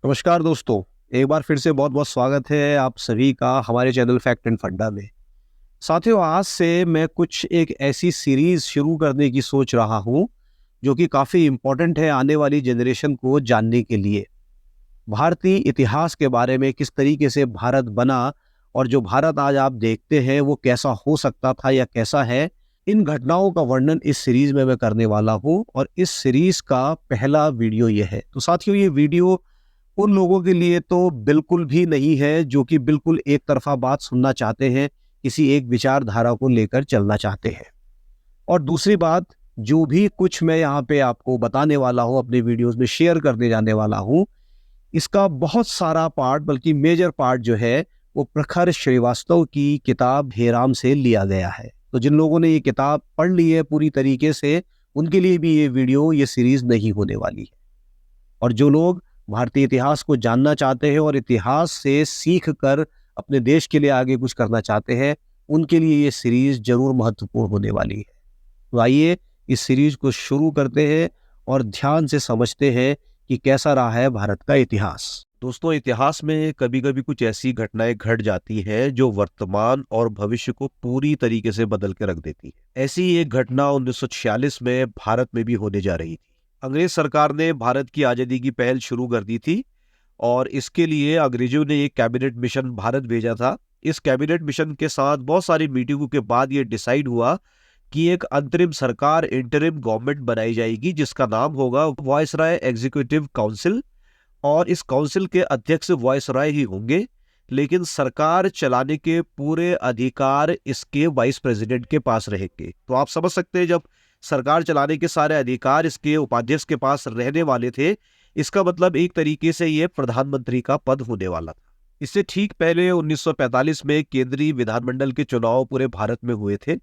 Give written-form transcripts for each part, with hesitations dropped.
नमस्कार दोस्तों। एक बार फिर से बहुत बहुत स्वागत है आप सभी का हमारे चैनल फैक्ट एंड फंडा में। साथियों, आज से मैं कुछ एक ऐसी सीरीज शुरू करने की सोच रहा हूं जो कि काफ़ी इम्पोर्टेंट है आने वाली जनरेशन को जानने के लिए। भारतीय इतिहास के बारे में, किस तरीके से भारत बना और जो भारत आज आप देखते हैं वो कैसा हो सकता था या कैसा है, इन घटनाओं का वर्णन इस सीरीज में मैं करने वाला हूं। और इस सीरीज का पहला वीडियो ये है। तो साथियों, ये वीडियो उन लोगों के लिए तो बिल्कुल भी नहीं है जो कि बिल्कुल एक तरफा बात सुनना चाहते हैं, किसी एक विचारधारा को लेकर चलना चाहते हैं। और दूसरी बात, जो भी कुछ मैं यहाँ पे आपको बताने वाला हूँ, अपने वीडियोस में शेयर करने जाने वाला हूँ, इसका बहुत सारा पार्ट, बल्कि मेजर पार्ट जो है वो प्रखर श्रीवास्तव की किताब हेराम से लिया गया है। तो जिन लोगों ने ये किताब पढ़ ली है पूरी तरीके से, उनके लिए भी ये वीडियो, ये सीरीज नहीं होने वाली है। और जो लोग भारतीय इतिहास को जानना चाहते हैं और इतिहास से सीख कर अपने देश के लिए आगे कुछ करना चाहते हैं, उनके लिए ये सीरीज जरूर महत्वपूर्ण होने वाली है। तो आइए इस सीरीज को शुरू करते हैं और ध्यान से समझते हैं कि कैसा रहा है भारत का इतिहास। दोस्तों, इतिहास में कभी कभी कुछ ऐसी घटनाएं घट जाती हैं जो वर्तमान और भविष्य को पूरी तरीके से बदल के रख देती है। ऐसी एक घटना 1946 में भारत में भी होने जा रही थी। अंग्रेज सरकार ने भारत की आजादी की पहल शुरू कर दी थी और इसके लिए अंग्रेजों ने एक कैबिनेट मिशन भारत भेजा था। इस कैबिनेट मिशन के साथ बहुत सारी मीटिंगों के बाद ये डिसाइड हुआ कि एक अंतरिम सरकार, इंटरिम गवर्नमेंट बनाई जाएगी जिसका नाम होगा वायसराय एग्जीक्यूटिव काउंसिल। और इस काउंसिल के अध्यक्ष वायसराय ही होंगे, लेकिन सरकार चलाने के पूरे अधिकार इसके वाइस प्रेसिडेंट के पास रहेंगे। तो आप समझ सकते हैं, जब सरकार चलाने के सारे अधिकार इसके उपाध्यक्ष के पास रहने वाले थे, इसका मतलब एक तरीके से ये प्रधानमंत्री का पद होने वाला था। इससे ठीक पहले 1945 में केंद्रीय विधानमंडल के चुनाव पूरे भारत में हुए थे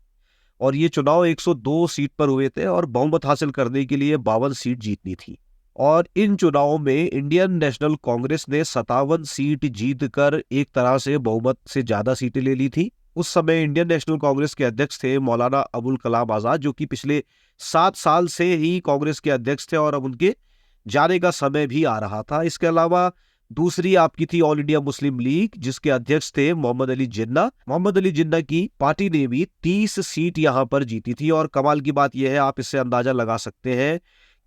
और ये चुनाव 102 सीट पर हुए थे और बहुमत हासिल करने के लिए 52 सीट जीतनी थी। और इन चुनावों में इंडियन नेशनल कांग्रेस ने 57 सीट जीतकर एक तरह से बहुमत से ज्यादा सीटें ले ली थी। उस समय इंडियन नेशनल कांग्रेस के अध्यक्ष थे मौलाना अबुल कलाम आजाद, जो कि पिछले 7 साल से ही कांग्रेस के अध्यक्ष थे और अब उनके जाने का समय भी आ रहा था। इसके अलावा दूसरी आपकी थी ऑल इंडिया मुस्लिम लीग, जिसके अध्यक्ष थे मोहम्मद अली जिन्ना। मोहम्मद अली जिन्ना की पार्टी ने भी 30 सीट यहां पर जीती थी। और कमाल की बात यह है, आप इससे अंदाजा लगा सकते हैं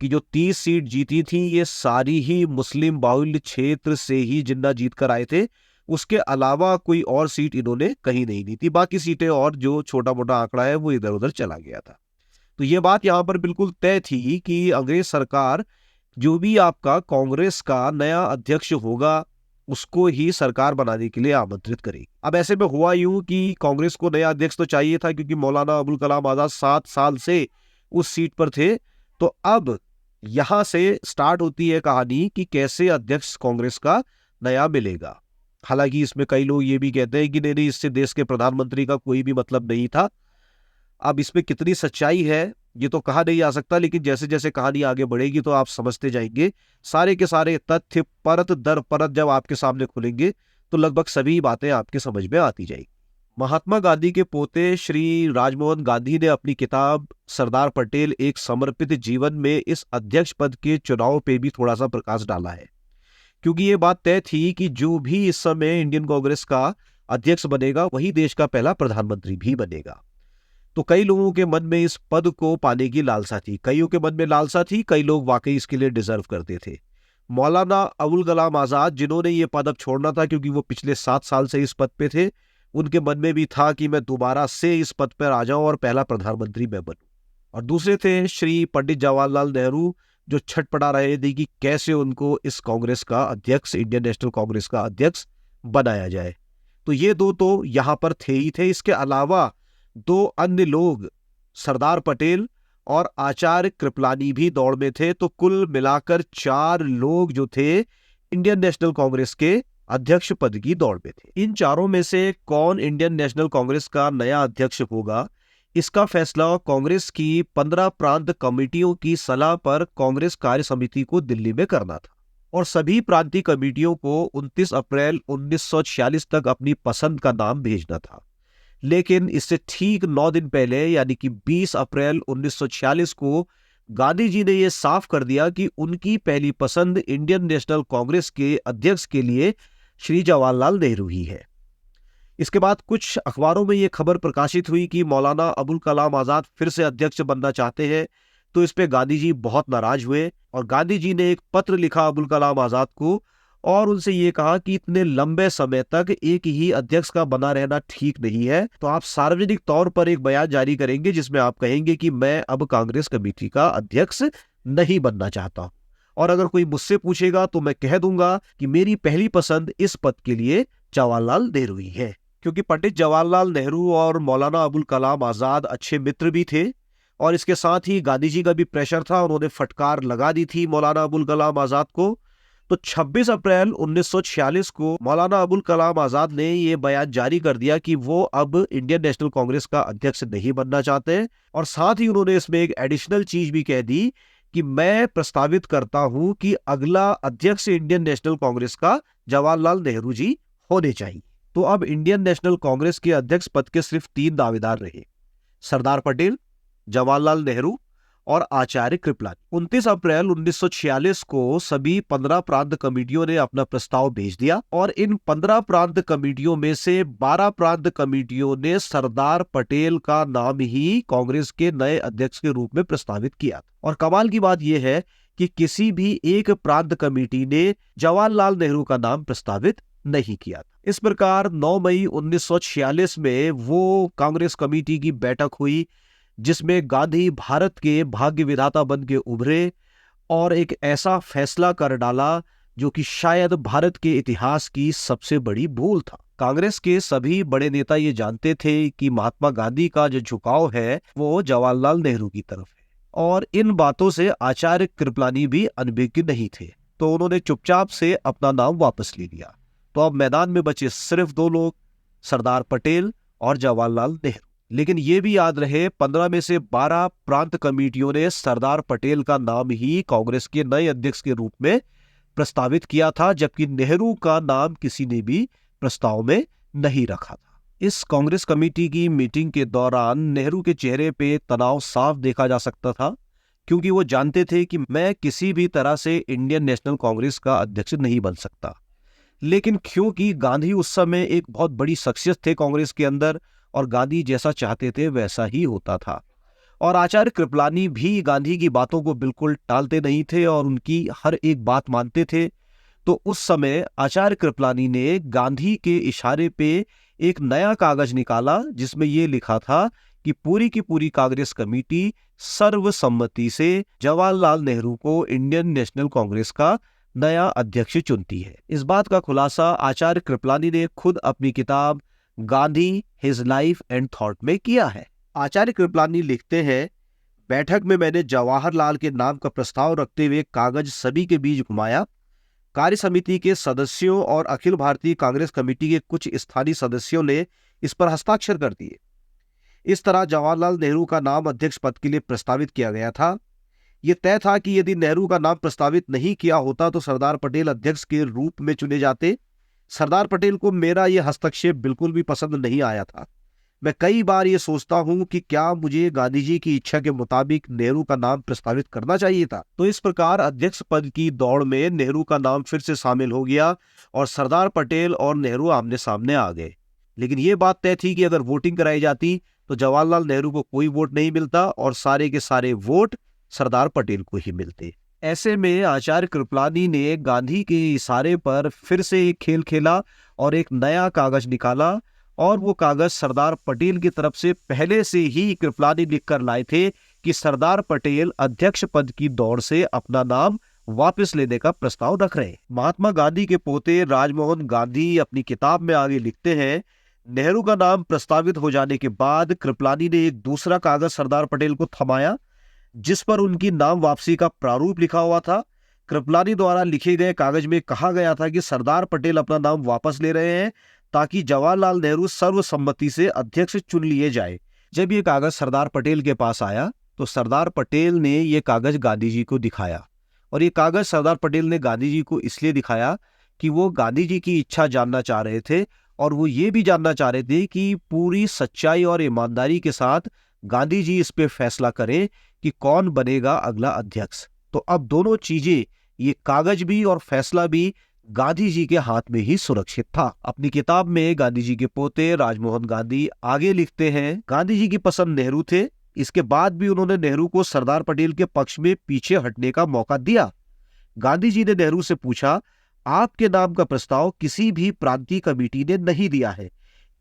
कि जो 30 सीट जीती थी ये सारी ही मुस्लिम बाहुल्य क्षेत्र से ही जिन्ना जीत कर आए थे। उसके अलावा कोई और सीट इन्होंने कहीं नहीं ली थी। बाकी सीटें और जो छोटा मोटा आंकड़ा है वो इधर उधर चला गया था। तो ये बात यहां पर बिल्कुल तय थी कि अंग्रेज सरकार जो भी आपका कांग्रेस का नया अध्यक्ष होगा उसको ही सरकार बनाने के लिए आमंत्रित करेगी। अब ऐसे में हुआ यूं कि कांग्रेस को नया अध्यक्ष तो चाहिए था, क्योंकि मौलाना अबुल कलाम आजाद 7 साल से उस सीट पर थे। तो अब यहां से स्टार्ट होती है कहानी कि कैसे अध्यक्ष कांग्रेस का नया मिलेगा। हालांकि इसमें कई लोग ये भी कहते हैं कि नहीं, इससे देश के प्रधानमंत्री का कोई भी मतलब नहीं था। अब इसमें कितनी सच्चाई है ये तो कहा नहीं जा सकता, लेकिन जैसे जैसे कहानी आगे बढ़ेगी तो आप समझते जाएंगे। सारे के सारे तथ्य परत दर परत जब आपके सामने खुलेंगे तो लगभग सभी बातें आपके समझ में आती जाएगी। महात्मा गांधी के पोते श्री राजमोहन गांधी ने अपनी किताब सरदार पटेल एक समर्पित जीवन में इस अध्यक्ष पद के चुनाव पे भी थोड़ा सा प्रकाश डाला है, क्योंकि ये बात तय थी कि जो भी इस समय इंडियन कांग्रेस का अध्यक्ष बनेगा वही देश का पहला प्रधानमंत्री भी बनेगा। तो कई लोगों के मन में इस पद को पाने की लालसा थी, कईयों के मन में लालसा थी, कई लोग वाकई इसके लिए डिजर्व करते थे। मौलाना अबुल कलाम आजाद, जिन्होंने ये पद अब छोड़ना था क्योंकि वो पिछले 7 साल से इस पद पे थे, उनके मन में भी था कि मैं दोबारा से इस पद पर आ जाऊं और पहला प्रधानमंत्री मैं बनूं। और दूसरे थे श्री पंडित जवाहरलाल नेहरू, जो छटपटा रहे थे कि कैसे उनको इस कांग्रेस का अध्यक्ष, इंडियन नेशनल कांग्रेस का अध्यक्ष बनाया जाए। तो ये दो तो यहां पर थे ही थे। इसके अलावा 2 अन्य लोग, सरदार पटेल और आचार्य कृपलानी भी दौड़ में थे। तो कुल मिलाकर 4 लोग जो थे इंडियन नेशनल कांग्रेस के अध्यक्ष पद की दौड़ में थे। इन चारों में से कौन इंडियन नेशनल कांग्रेस का नया अध्यक्ष होगा, इसका फैसला कांग्रेस की 15 प्रांत कमेटियों की सलाह पर कांग्रेस कार्य समिति को दिल्ली में करना था। और सभी प्रांतीय कमेटियों को 29 अप्रैल 1946 तक अपनी पसंद का नाम भेजना था। लेकिन इससे ठीक 9 दिन पहले, यानी कि 20 अप्रैल 1946 को गांधी जी ने यह साफ कर दिया कि उनकी पहली पसंद इंडियन नेशनल कांग्रेस के अध्यक्ष के लिए श्री जवाहरलाल नेहरू ही है। इसके बाद कुछ अखबारों में यह खबर प्रकाशित हुई कि मौलाना अबुल कलाम आजाद फिर से अध्यक्ष बनना चाहते हैं। तो इस पे गांधी जी बहुत नाराज हुए और गांधी जी ने एक पत्र लिखा अबुल कलाम आजाद को और उनसे ये कहा कि इतने लंबे समय तक एक ही अध्यक्ष का बना रहना ठीक नहीं है, तो आप सार्वजनिक तौर पर एक बयान जारी करेंगे जिसमें आप कहेंगे कि मैं अब कांग्रेस कमेटी का अध्यक्ष नहीं बनना चाहता, और अगर कोई मुझसे पूछेगा तो मैं कह दूंगा कि मेरी पहली पसंद इस पद के लिए जवाहरलाल नेहरू ही है। क्योंकि पंडित जवाहरलाल नेहरू और मौलाना अबुल कलाम आजाद अच्छे मित्र भी थे और इसके साथ ही गांधी जी का भी प्रेशर था, उन्होंने फटकार लगा दी थी मौलाना अबुल कलाम आजाद को। तो 26 अप्रैल 1946 को मौलाना अबुल कलाम आजाद ने यह बयान जारी कर दिया कि वो अब इंडियन नेशनल कांग्रेस का अध्यक्ष नहीं बनना चाहते, और साथ ही उन्होंने इसमें एक एडिशनल चीज भी कह दी कि मैं प्रस्तावित करता हूं कि अगला अध्यक्ष इंडियन नेशनल कांग्रेस का जवाहरलाल नेहरू जी होने चाहिए। तो अब इंडियन नेशनल कांग्रेस के अध्यक्ष पद के सिर्फ 3 दावेदार रहे, सरदार पटेल, जवाहरलाल नेहरू और आचार्य कृपलानी। 29 अप्रैल 1946 को सभी 15 प्रांत कमेटियों ने अपना प्रस्ताव भेज दिया और इन 15 प्रांत कमेटियों में से 12 प्रांत कमेटियों ने सरदार पटेल का नाम ही कांग्रेस के नए अध्यक्ष के रूप में प्रस्तावित किया। और कमाल की बात यह है कि किसी भी एक प्रांत कमेटी ने जवाहरलाल नेहरू का नाम प्रस्तावित नहीं किया। इस प्रकार 9 मई 1946 में वो कांग्रेस कमेटी की बैठक हुई जिसमें गांधी भारत के भाग्य विधाता बन के उभरे और एक ऐसा फैसला कर डाला जो कि शायद भारत के इतिहास की सबसे बड़ी भूल था। कांग्रेस के सभी बड़े नेता ये जानते थे कि महात्मा गांधी का जो झुकाव है वो जवाहरलाल नेहरू की तरफ है, और इन बातों से आचार्य कृपलानी भी अनभिज्ञ नहीं थे, तो उन्होंने चुपचाप से अपना नाम वापस ले लिया। तो अब मैदान में बचे सिर्फ 2 लोग, सरदार पटेल और जवाहरलाल नेहरू। लेकिन ये भी याद रहे 15 में से 12 प्रांत कमेटियों ने सरदार पटेल का नाम ही कांग्रेस के नए अध्यक्ष के रूप में प्रस्तावित किया था, जबकि नेहरू का नाम किसी ने भी प्रस्ताव में नहीं रखा था। इस कांग्रेस कमेटी की मीटिंग के दौरान नेहरू के चेहरे पे तनाव साफ देखा जा सकता था, क्योंकि वो जानते थे कि मैं किसी भी तरह से इंडियन नेशनल कांग्रेस का अध्यक्ष नहीं बन सकता। लेकिन क्योंकि गांधी उस समय एक बहुत बड़ी शख्सियत थे कांग्रेस के अंदर और गांधी जैसा चाहते थे वैसा ही होता था, और आचार्य कृपलानी भी गांधी की बातों को बिल्कुल टालते नहीं थे और उनकी हर एक बात मानते थे। तो उस समय आचार्य कृपलानी ने गांधी के इशारे पे एक नया कागज निकाला जिसमें यह लिखा था कि पूरी की पूरी कांग्रेस कमेटी सर्वसम्मति से जवाहरलाल नेहरू को इंडियन नेशनल कांग्रेस का नया अध्यक्ष चुनती है। इस बात का खुलासा आचार्य कृपलानी ने खुद अपनी किताब Gandhi his life and thought में किया है। आचार्य कृपलानी लिखते हैं, बैठक में मैंने जवाहरलाल के नाम का प्रस्ताव रखते हुए कागज सभी के बीच घुमाया। कार्य समिति के सदस्यों और अखिल भारतीय कांग्रेस कमेटी के कुछ स्थानीय सदस्यों ने इस पर हस्ताक्षर कर दिए। इस तरह जवाहरलाल नेहरू का नाम अध्यक्ष पद के लिए प्रस्तावित किया गया था। यह तय था कि यदि नेहरू का नाम प्रस्तावित नहीं किया होता तो सरदार पटेल अध्यक्ष के रूप में चुने जाते। सरदार पटेल को मेरा यह हस्तक्षेप बिल्कुल भी पसंद नहीं आया था। मैं कई बार ये सोचता हूं कि क्या मुझे गांधी जी की इच्छा के मुताबिक नेहरू का नाम प्रस्तावित करना चाहिए था। तो इस प्रकार अध्यक्ष पद की दौड़ में नेहरू का नाम फिर से शामिल हो गया और सरदार पटेल और नेहरू आमने सामने आ गए। लेकिन यह बात तय थी कि अगर वोटिंग कराई जाती तो जवाहरलाल नेहरू को कोई वोट नहीं मिलता और सारे के सारे वोट सरदार पटेल को ही मिलते। ऐसे में आचार्य कृपलानी ने गांधी के इशारे पर फिर से एक खेल खेला और एक नया कागज निकाला, और वो कागज सरदार पटेल की तरफ से पहले से ही कृपलानी लिखकर लाए थे कि सरदार पटेल अध्यक्ष पद की दौड़ से अपना नाम वापस लेने का प्रस्ताव रख रहे हैं। महात्मा गांधी के पोते राजमोहन गांधी अपनी किताब में आगे लिखते हैं, नेहरू का नाम प्रस्तावित हो जाने के बाद कृपलानी ने एक दूसरा कागज सरदार पटेल को थमाया जिस पर उनकी नाम वापसी का प्रारूप लिखा हुआ था। कृपलानी द्वारा लिखे गए कागज में कहा गया था कि सरदार पटेल अपना नाम वापस ले रहे हैं ताकि जवाहरलाल नेहरू सर्वसम्मति से अध्यक्ष चुन लिए जाए। जब ये कागज सरदार पटेल के पास आया तो सरदार पटेल ने ये कागज गांधी जी को दिखाया, और ये कागज सरदार पटेल ने गांधी जी को इसलिए दिखाया कि वो गांधी जी की इच्छा जानना चाह रहे थे, और वो ये भी जानना चाह रहे थे कि पूरी सच्चाई और ईमानदारी के साथ गांधी जी इस पे फैसला करें कि कौन बनेगा अगला अध्यक्ष। तो अब दोनों चीजें, ये कागज भी और फैसला भी गांधी जी के हाथ में ही सुरक्षित था। अपनी किताब में गांधी जी के पोते राजमोहन गांधी आगे लिखते हैं, गांधी जी की पसंद नेहरू थे, इसके बाद भी उन्होंने नेहरू को सरदार पटेल के पक्ष में पीछे हटने का मौका दिया। गांधी जी ने नेहरू से पूछा, आपके नाम का प्रस्ताव किसी भी प्रांतीय कमेटी ने नहीं दिया है,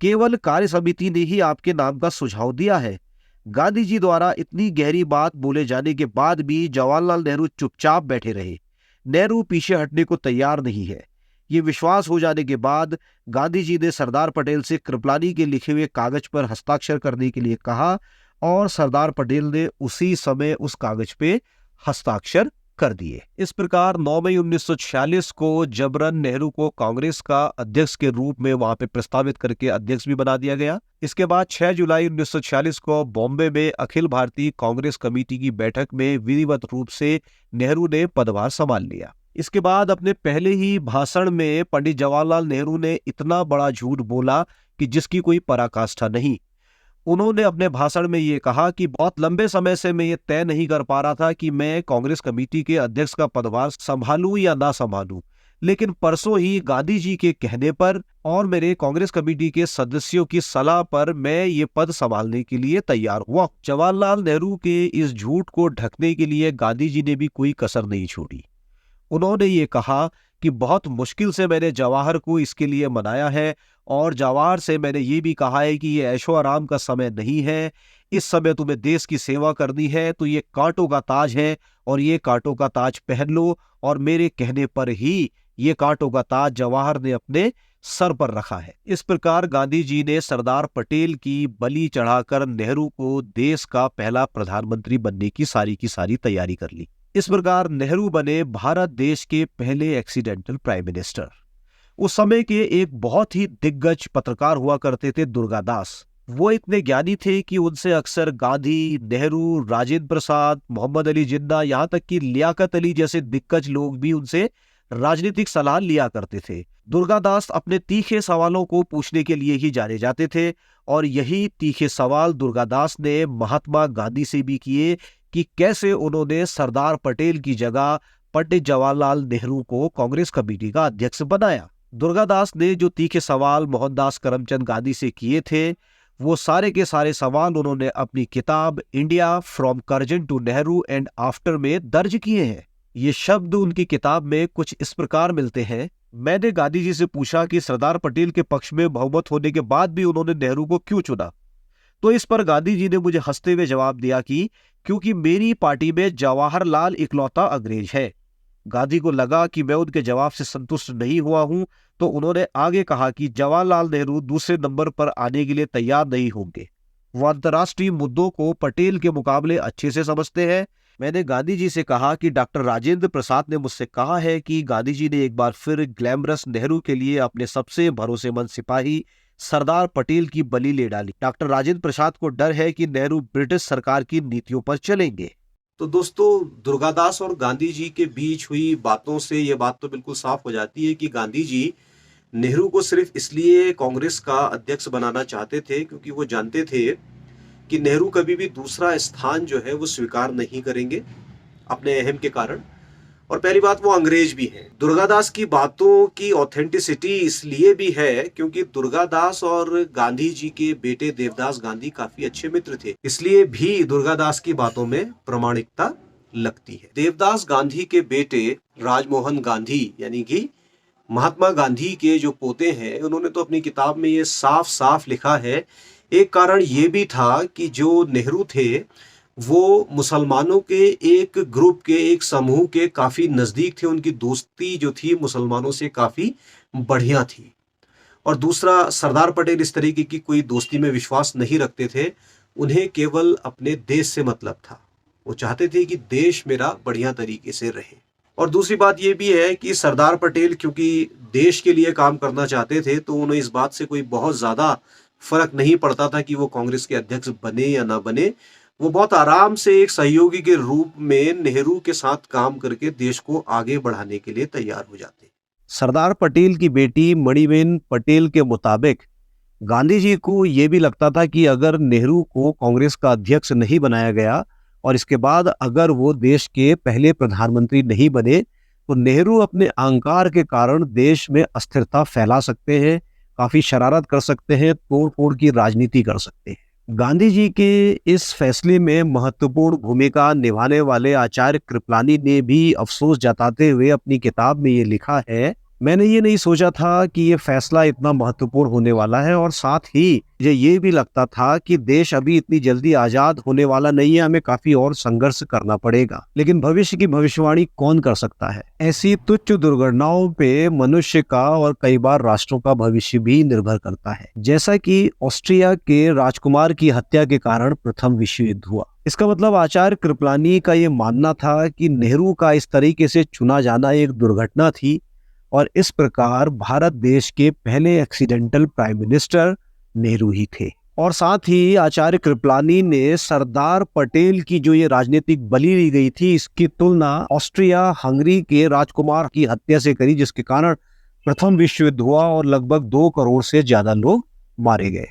केवल कार्य समिति ने ही आपके नाम का सुझाव दिया है। गांधी जी द्वारा इतनी गहरी बात बोले जाने के बाद भी जवाहरलाल नेहरू चुपचाप बैठे रहे। नेहरू पीछे हटने को तैयार नहीं है। ये विश्वास हो जाने के बाद गांधी जी ने सरदार पटेल से कृपलानी के लिखे हुए कागज पर हस्ताक्षर करने के लिए कहा और सरदार पटेल ने उसी समय उस कागज पे हस्ताक्षर कर दिए। इस प्रकार 9 मई 1946 को जबरन नेहरू को कांग्रेस का अध्यक्ष के रूप में वहां पे प्रस्तावित करके अध्यक्ष भी बना दिया गया। इसके बाद 6 जुलाई 1946 को बॉम्बे में अखिल भारतीय कांग्रेस कमेटी की बैठक में विधिवत रूप से नेहरू ने पदभार संभाल लिया। इसके बाद अपने पहले ही भाषण में पंडित जवाहरलाल नेहरू ने इतना बड़ा झूठ बोला कि जिसकी कोई पराकाष्ठा नहीं। उन्होंने अपने भाषण में ये कहा कि बहुत लंबे समय से मैं ये तय नहीं कर पा रहा था कि मैं कांग्रेस कमेटी के अध्यक्ष का पदभार संभालूं या ना संभालूं, लेकिन परसों ही गांधी जी के कहने पर और मेरे कांग्रेस कमेटी के सदस्यों की सलाह पर मैं ये पद संभालने के लिए तैयार हुआ। जवाहरलाल नेहरू के इस झूठ को ढकने के लिए गांधी जी ने भी कोई कसर नहीं छोड़ी। उन्होंने ये कहा कि बहुत मुश्किल से मैंने जवाहर को इसके लिए मनाया है और जवाहर से मैंने ये भी कहा है कि ये ऐशो आराम का समय नहीं है, इस समय तुम्हें देश की सेवा करनी है, तो ये कांटों का ताज है और ये कांटों का ताज पहन लो। और मेरे कहने पर ही ये कांटों का ताज जवाहर ने अपने सर पर रखा है। इस प्रकार गांधी जी ने सरदार पटेल की बलि चढ़ाकर नेहरू को देश का पहला प्रधानमंत्री बनने की सारी तैयारी कर ली। इस प्रकार नेहरू बने भारत देश के पहले एक्सीडेंटल प्राइम मिनिस्टर। उस समय के एक बहुत ही दिग्गज पत्रकार हुआ करते थे, दुर्गादास। वो इतने ज्ञानी थे कि उनसे अक्सर गांधी, नेहरू, राजेंद्र प्रसाद, मोहम्मद अली जिन्ना, यहाँ तक कि लियाकत अली जैसे दिग्गज लोग भी उनसे राजनीतिक सलाह लिया करते थे। दुर्गादास अपने तीखे सवालों को पूछने के लिए ही जाने जाते थे और यही तीखे सवाल दुर्गादास ने महात्मा गांधी से भी किए कि कैसे उन्होंने सरदार पटेल की जगह पंडित जवाहरलाल नेहरू को कांग्रेस कमेटी का अध्यक्ष बनाया। दुर्गादास ने जो तीखे सवाल मोहनदास करमचंद गांधी से किए थे, वो सारे के सारे सवाल उन्होंने अपनी किताब India from Curzon to Nehru and after में दर्ज किए हैं। ये शब्द उनकी किताब में कुछ इस प्रकार मिलते हैं, मैंने गांधी जी से पूछा कि सरदार पटेल के पक्ष में बहुमत होने के बाद भी उन्होंने नेहरू को क्यों चुना, तो इस पर गांधी जी ने मुझे हंसते हुए जवाब दिया कि क्योंकि मेरी पार्टी में जवाहरलाल इकलौता अंग्रेज है। गांधी को लगा कि मैं उनके जवाब से संतुष्ट नहीं हुआ हूं, तो उन्होंने आगे कहा कि जवाहरलाल नेहरू दूसरे नंबर पर आने के लिए तैयार नहीं होंगे। वो अंतर्राष्ट्रीय मुद्दों को पटेल के मुकाबले अच्छे से समझते हैं। मैंने गांधी जी से कहा कि डॉक्टर राजेंद्र प्रसाद ने मुझसे कहा है कि गांधी जी ने एक बार फिर ग्लैमरस नेहरू के लिए अपने सबसे भरोसेमंद सिपाही सरदार पटेल की बलि ले डाली। डॉक्टर राजेंद्र प्रसाद को डर है कि नेहरू ब्रिटिश सरकार की नीतियों पर चलेंगे। तो दोस्तों, दुर्गादास और गांधी जी के बीच हुई बातों से ये बात तो बिल्कुल साफ हो जाती है कि गांधी जी नेहरू को सिर्फ इसलिए कांग्रेस का अध्यक्ष बनाना चाहते थे क्योंकि वो जानते थे कि नेहरू कभी भी दूसरा स्थान जो है वो स्वीकार नहीं करेंगे अपने अहम के कारण। और पहली बात, वो अंग्रेज भी हैं। दुर्गादास की बातों की ऑथेंटिसिटी इसलिए भी है क्योंकि दुर्गादास और गांधी जी के बेटे देवदास गांधी काफी अच्छे मित्र थे, इसलिए भी दुर्गादास की बातों में प्रामाणिकता लगती है। देवदास गांधी के बेटे राजमोहन गांधी यानी कि महात्मा गांधी के जो पोते हैं, उन्होंने तो अपनी किताब में ये साफ साफ लिखा है। एक कारण ये भी था कि जो नेहरू थे वो मुसलमानों के एक ग्रुप के, एक समूह के काफी नजदीक थे। उनकी दोस्ती जो थी मुसलमानों से काफी बढ़िया थी। और दूसरा, सरदार पटेल इस तरीके की कोई दोस्ती में विश्वास नहीं रखते थे। उन्हें केवल अपने देश से मतलब था। वो चाहते थे कि देश मेरा बढ़िया तरीके से रहे। और दूसरी बात ये भी है कि सरदार पटेल क्योंकि देश के लिए काम करना चाहते थे, तो उन्हें इस बात से कोई बहुत ज्यादा फर्क नहीं पड़ता था कि वो कांग्रेस के अध्यक्ष बने या ना बने। वो बहुत आराम से एक सहयोगी के रूप में नेहरू के साथ काम करके देश को आगे बढ़ाने के लिए तैयार हो जाते। सरदार पटेल की बेटी मणिबेन पटेल के मुताबिक गांधी जी को यह भी लगता था कि अगर नेहरू को कांग्रेस का अध्यक्ष नहीं बनाया गया और इसके बाद अगर वो देश के पहले प्रधानमंत्री नहीं बने तो नेहरू अपने अहंकार के कारण देश में अस्थिरता फैला सकते हैं, काफी शरारत कर सकते हैं, तोड़ फोड़ की राजनीति कर सकते हैं। गांधी जी के इस फैसले में महत्वपूर्ण भूमिका निभाने वाले आचार्य कृपलानी ने भी अफसोस जताते हुए अपनी किताब में ये लिखा है, मैंने ये नहीं सोचा था कि ये फैसला इतना महत्वपूर्ण होने वाला है और साथ ही मुझे ये भी लगता था कि देश अभी इतनी जल्दी आजाद होने वाला नहीं है, हमें काफी और संघर्ष करना पड़ेगा। लेकिन भविष्य की भविष्यवाणी कौन कर सकता है? ऐसी तुच्छ दुर्घटनाओं पे मनुष्य का और कई बार राष्ट्रों का भविष्य भी निर्भर करता है, जैसा कि ऑस्ट्रिया के राजकुमार की हत्या के कारण प्रथम विश्व युद्ध हुआ। इसका मतलब आचार्य कृपलानी का ये मानना था कि नेहरू का इस तरीके से चुना जाना एक दुर्घटना थी और इस प्रकार भारत देश के पहले एक्सीडेंटल प्राइम मिनिस्टर नेहरू ही थे। और साथ ही आचार्य कृपलानी ने सरदार पटेल की जो ये राजनीतिक बलि ली गई थी, इसकी तुलना ऑस्ट्रिया हंगरी के राजकुमार की हत्या से करी, जिसके कारण प्रथम विश्व युद्ध हुआ और लगभग 2 करोड़ से ज्यादा लोग मारे गए।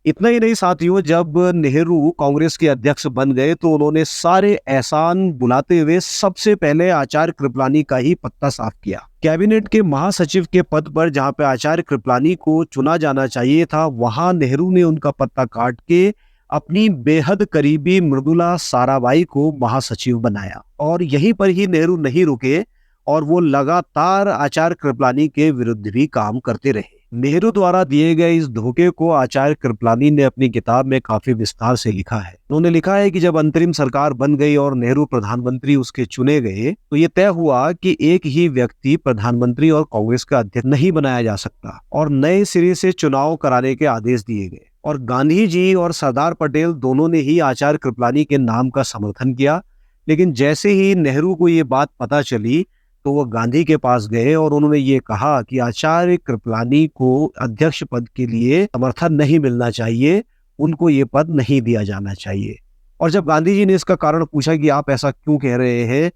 इतना ही नहीं साथियों, जब नेहरू कांग्रेस के अध्यक्ष बन गए तो उन्होंने सारे एहसान बुलाते हुए सबसे पहले आचार्य कृपलानी का ही पत्ता साफ किया। कैबिनेट के महासचिव के पद पर जहां पे आचार्य कृपलानी को चुना जाना चाहिए था, वहां नेहरू ने उनका पत्ता काट के अपनी बेहद करीबी मृदुला साराभाई को महासचिव बनाया। और यहीं पर ही नेहरू नहीं रुके और वो लगातार आचार्य कृपलानी के विरुद्ध भी काम करते रहे। नेहरू द्वारा दिए गए इस धोखे को आचार्य कृपलानी ने अपनी किताब में काफी विस्तार से लिखा है। उन्होंने लिखा है कि जब अंतरिम सरकार बन गई और नेहरू प्रधानमंत्री उसके चुने गए तो ये तय हुआ कि एक ही व्यक्ति प्रधानमंत्री और कांग्रेस का अध्यक्ष नहीं बनाया जा सकता और नए सिरे से चुनाव कराने के आदेश दिए गए। और गांधी जी और सरदार पटेल दोनों ने ही आचार्य कृपलानी के नाम का समर्थन किया। लेकिन जैसे ही नेहरू को ये बात पता चली तो वो गांधी के पास गए और उन्होंने ये कहा कि आचार्य कृपलानी को अध्यक्ष पद के लिए समर्थन नहीं मिलना चाहिए, उनको ये पद नहीं दिया जाना चाहिए। और जब गांधी जी ने इसका कारण पूछा कि आप ऐसा क्यों कह रहे हैं,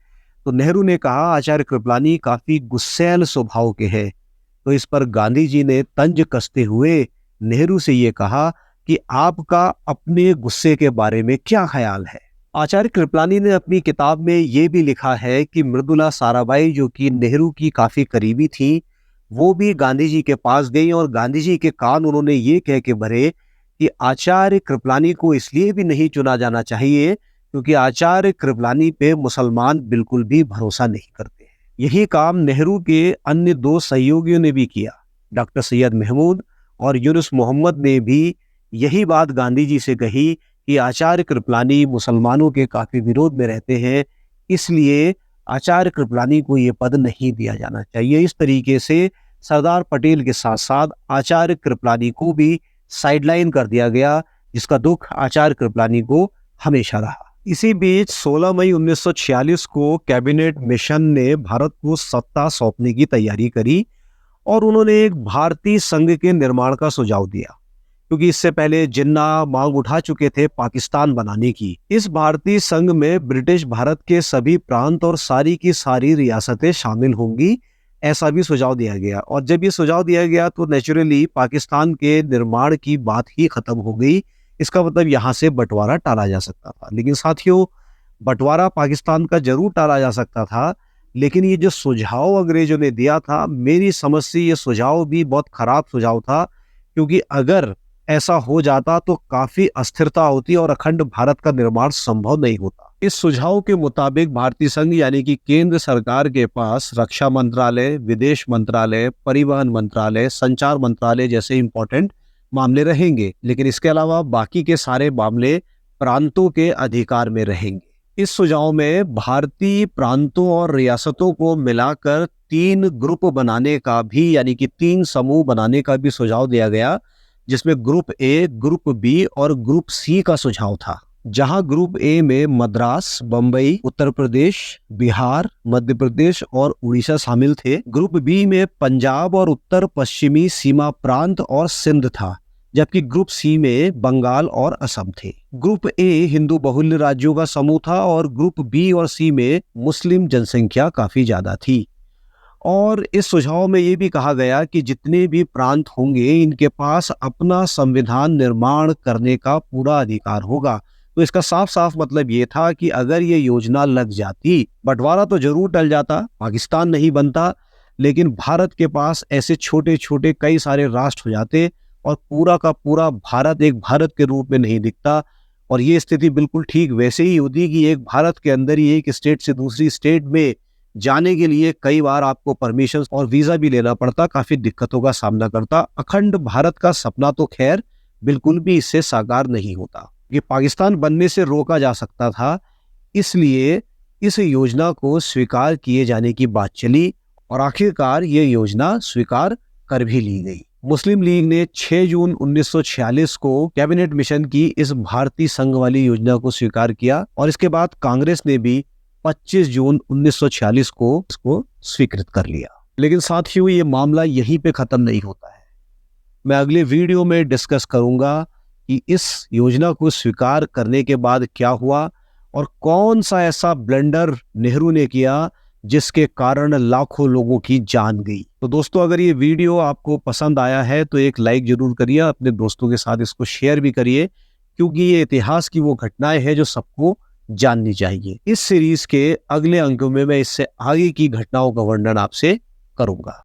तो नेहरू ने कहा आचार्य कृपलानी काफी गुस्सैल स्वभाव के हैं। तो इस पर गांधी जी ने तंज कसते हुए नेहरू से ये कहा कि आपका अपने गुस्से के बारे में क्या ख्याल है। आचार्य कृपलानी ने अपनी किताब में ये भी लिखा है कि मृदुला साराभाई जो कि नेहरू की काफी करीबी थी, वो भी गांधी जी के पास गई और गांधी जी के कान उन्होंने ये कह के भरे कि आचार्य कृपलानी को इसलिए भी नहीं चुना जाना चाहिए क्योंकि आचार्य कृपलानी पे मुसलमान बिल्कुल भी भरोसा नहीं करते। यही काम नेहरू के अन्य 2 सहयोगियों ने भी किया। डॉक्टर सैयद महमूद और यूनुस मोहम्मद ने भी यही बात गांधी जी से कही कि आचार्य कृपलानी मुसलमानों के काफी विरोध में रहते हैं, इसलिए आचार्य कृपलानी को ये पद नहीं दिया जाना चाहिए। इस तरीके से सरदार पटेल के साथ साथ आचार्य कृपलानी को भी साइडलाइन कर दिया गया, जिसका दुख आचार्य कृपलानी को हमेशा रहा। इसी बीच 16 मई 1946 को कैबिनेट मिशन ने भारत को सत्ता सौंपने की तैयारी करी और उन्होंने एक भारतीय संघ के निर्माण का सुझाव दिया, क्योंकि इससे पहले जिन्ना मांग उठा चुके थे पाकिस्तान बनाने की। इस भारतीय संघ में ब्रिटिश भारत के सभी प्रांत और सारी की सारी रियासतें शामिल होंगी, ऐसा भी सुझाव दिया गया। और जब ये सुझाव दिया गया तो नेचुरली पाकिस्तान के निर्माण की बात ही खत्म हो गई। इसका मतलब यहाँ से बंटवारा टाला जा सकता था। लेकिन साथियों, बंटवारा पाकिस्तान का जरूर टाला जा सकता था, लेकिन ये जो सुझाव अंग्रेजों ने दिया था, मेरी समझ से ये सुझाव भी बहुत खराब सुझाव था, क्योंकि अगर ऐसा हो जाता तो काफी अस्थिरता होती और अखंड भारत का निर्माण संभव नहीं होता। इस सुझाव के मुताबिक भारतीय संघ यानी कि केंद्र सरकार के पास रक्षा मंत्रालय, विदेश मंत्रालय, परिवहन मंत्रालय, संचार मंत्रालय जैसे इंपॉर्टेंट मामले रहेंगे, लेकिन इसके अलावा बाकी के सारे मामले प्रांतों के अधिकार में रहेंगे। इस सुझाव में भारतीय प्रांतों और रियासतों को मिलाकर 3 ग्रुप बनाने का भी यानी कि 3 समूह बनाने का भी सुझाव दिया गया, जिसमें ग्रुप ए, ग्रुप बी और ग्रुप सी का सुझाव था। जहां ग्रुप ए में मद्रास, बंबई, उत्तर प्रदेश, बिहार, मध्य प्रदेश और उड़ीसा शामिल थे। ग्रुप बी में पंजाब और उत्तर पश्चिमी सीमा प्रांत और सिंध था, जबकि ग्रुप सी में बंगाल और असम थे। ग्रुप ए हिंदू बहुल्य राज्यों का समूह था और ग्रुप बी और सी में मुस्लिम जनसंख्या काफी ज्यादा थी। और इस सुझाव में ये भी कहा गया कि जितने भी प्रांत होंगे, इनके पास अपना संविधान निर्माण करने का पूरा अधिकार होगा। तो इसका साफ साफ मतलब ये था कि अगर ये योजना लग जाती, बंटवारा तो जरूर टल जाता, पाकिस्तान नहीं बनता, लेकिन भारत के पास ऐसे छोटे छोटे कई सारे राष्ट्र हो जाते और पूरा का पूरा भारत एक भारत के रूप में नहीं दिखता। और ये स्थिति बिल्कुल ठीक वैसे ही होती कि एक भारत के अंदर ही एक स्टेट से दूसरी स्टेट में जाने के लिए कई बार आपको परमिशन और वीजा भी लेना पड़ता, काफी दिक्कतों का सामना करता। अखंड भारत का सपना तो खैर बिल्कुल भी इससे साकार नहीं होता। ये पाकिस्तान बनने से रोका जा सकता था, इसलिए इस योजना को स्वीकार किए जाने की बात चली और आखिरकार ये योजना स्वीकार कर भी ली गई। मुस्लिम लीग ने 6 जून 1946 को कैबिनेट मिशन की इस भारतीय संघ वाली योजना को स्वीकार किया और इसके बाद कांग्रेस ने भी 25 जून 1946 को इसको स्वीकृत कर लिया। लेकिन साथियों, ये मामला यहीं पे खत्म नहीं होता है। मैं अगले वीडियो में डिस्कस करूंगा कि इस योजना को स्वीकार करने के बाद क्या हुआ और कौन सा ऐसा ब्लंडर नेहरू ने किया जिसके कारण लाखों लोगों की जान गई। तो दोस्तों, अगर ये वीडियो आपको पसंद आया है तो एक लाइक जरूर करिए, अपने दोस्तों के साथ इसको शेयर भी करिए, क्योंकि ये इतिहास की वो घटनाएं हैं जो सबको जाननी चाहिए। इस सीरीज के अगले अंकों में मैं इससे आगे की घटनाओं का वर्णन आपसे करूंगा।